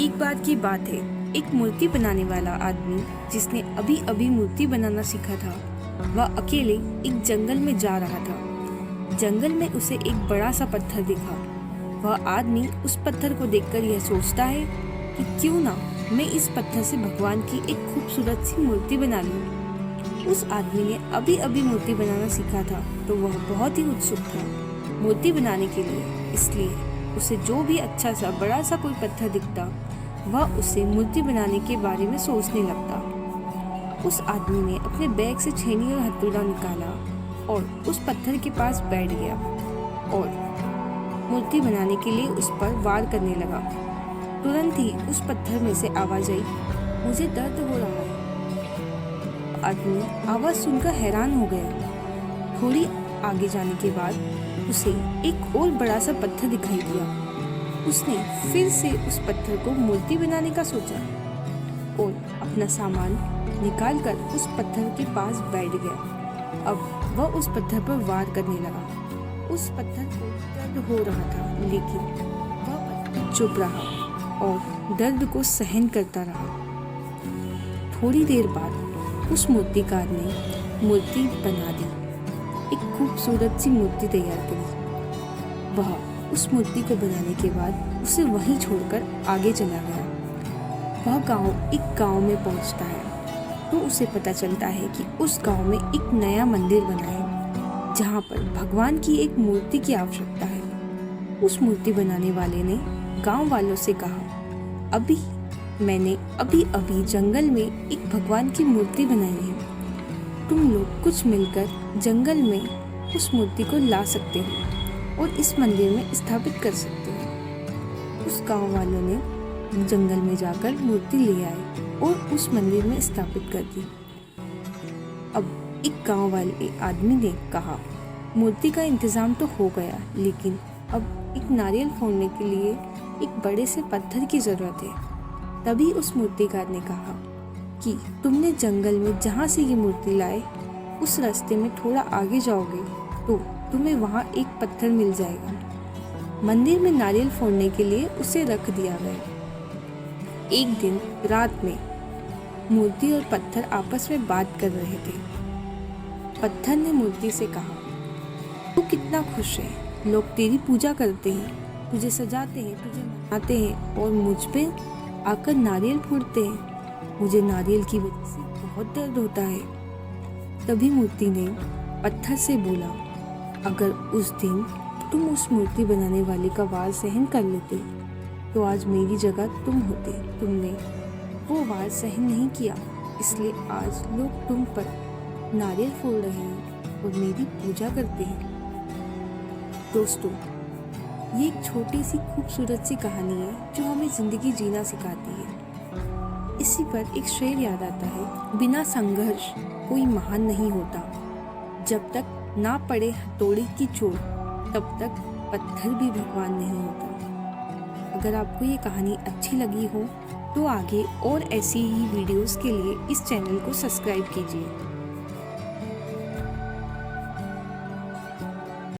एक बार की बात है, एक मूर्ति बनाने वाला आदमी जिसने अभी अभी मूर्ति बनाना सीखा था, वह अकेले एक जंगल में जा रहा था। जंगल में उसे एक बड़ा सा पत्थर दिखा। वह आदमी उस पत्थर को देखकर यह सोचता है कि क्यों ना मैं इस पत्थर से भगवान की एक खूबसूरत सी मूर्ति बना लूं। उस आदमी ने अभी अभी मूर्ति बनाना सीखा था, तो वह बहुत ही उत्सुक था मूर्ति बनाने के लिए। इसलिए उसे जो भी अच्छा सा बड़ा सा कोई पत्थर दिखता, वह उसे मूर्ति बनाने के बारे में सोचने लगता। उस आदमी ने अपने बैग से छेनी और हथौड़ा निकाला और उस पत्थर के पास बैठ गया और मूर्ति बनाने के लिए उस पर वार करने लगा। तुरंत ही उस पत्थर में से आवाज आई, मुझे दर्द हो रहा है। आदमी आवाज सुनकर हैरान हो गया। थोड़ी आगे जाने के बाद उसे एक और बड़ा सा पत्थर दिखाई दिया। उसने फिर से उस पत्थर को मूर्ति बनाने का सोचा और अपना सामान निकालकर उस पत्थर के पास बैठ गया। अब वह उस पत्थर पर वार करने लगा। उस पत्थर को दर्द हो रहा था, लेकिन वह पत्थर चुप रहा और दर्द को सहन करता रहा। थोड़ी देर बाद उस मूर्तिकार ने मूर्ति बना दी। एक खूबसूरत सी मूर्ति तैयार करी। वह उस मूर्ति को बनाने के बाद उसे वहीं छोड़कर आगे चला गया। वह एक गांव में पहुंचता है तो उसे पता चलता है कि उस गांव में एक नया मंदिर बना है, जहां पर भगवान की एक मूर्ति की आवश्यकता है। उस मूर्ति बनाने वाले ने गांव वालों से कहा, मैंने अभी जंगल में एक भगवान की मूर्ति बनाई है। तुम लोग कुछ मिलकर जंगल में उस मूर्ति को ला सकते हो और इस मंदिर में स्थापित कर सकते हो। उस गांव वालों ने जंगल में जाकर मूर्ति ले आए और उस मंदिर में स्थापित कर दी। अब एक गांव वाले आदमी ने कहा, मूर्ति का इंतजाम तो हो गया, लेकिन अब एक नारियल फोड़ने के लिए एक बड़े से पत्थर की जरूरत है। तभी उस मूर्तिकार ने कहा कि तुमने जंगल में जहाँ से ये मूर्ति लाए, उस रास्ते में थोड़ा आगे जाओगे तो तुम्हें वहाँ एक पत्थर मिल जाएगा। मंदिर में नारियल फोड़ने के लिए उसे रख दिया गया। एक दिन रात में मूर्ति और पत्थर आपस में बात कर रहे थे। पत्थर ने मूर्ति से कहा, तू कितना खुश है, लोग तेरी पूजा करते हैं, तुझे सजाते हैं, तुझे मनाते हैं और मुझ पे आकर नारियल फोड़ते हैं। मुझे नारियल की वजह से बहुत दर्द होता है। तभी मूर्ति ने पत्थर से बोला, अगर उस दिन तुम उस मूर्ति बनाने वाले का वार सहन कर लेते तो आज मेरी जगह तुम होते। तुमने वो वार सहन नहीं किया, इसलिए आज लोग तुम पर नारियल फोड़ रहे हैं और मेरी पूजा करते हैं। दोस्तों, ये एक छोटी सी खूबसूरत सी कहानी है जो हमें जिंदगी जीना सिखाती है। इसी पर एक शेर याद आता है, बिना संघर्ष कोई महान नहीं होता। जब तक ना पड़े हथौड़े की चोट, तब तक पत्थर भी भगवान नहीं होता। अगर आपको ये कहानी अच्छी लगी हो तो आगे और ऐसी ही वीडियोस के लिए इस चैनल को सब्सक्राइब कीजिए।